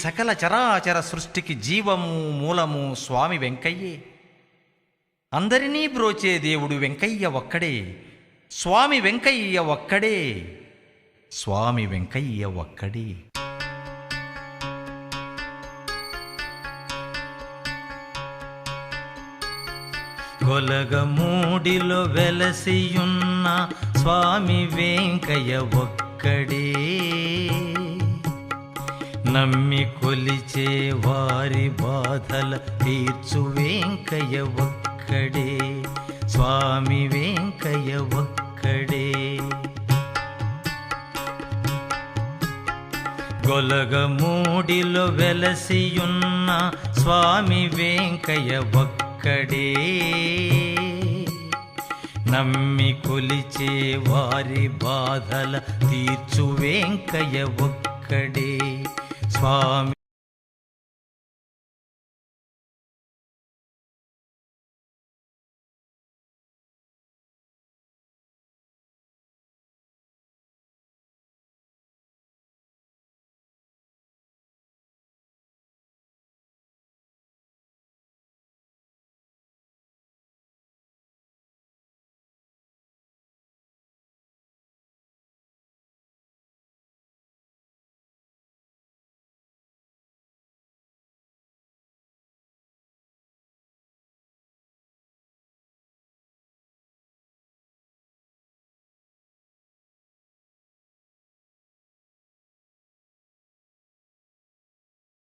సకల చరాచర సృష్టికి జీవము మూలము స్వామి వెంకయ్యే. అందరినీ బ్రోచే దేవుడు వెంకయ్య ఒక్కడే. స్వామి వెంకయ్య ఒక్కడే. స్వామి వెంకయ్య ఒక్కడే. గొలగమూడిలో వెలసియున్న స్వామి వెంకయ్య ఒక్కడే. నమ్మి కొలిచే వారి బాధల తీర్చు వెంకయ్య ఒక్కడే. స్వామి వెంకయ్య ఒక్కడే. గొలగమూడిలో వెలసియున్న స్వామి వెంకయ్య ఒక్కడే. నమ్మి కొలిచే వారి బాధల తీర్చు వెంకయ్య ఒక్కడే. స్వామి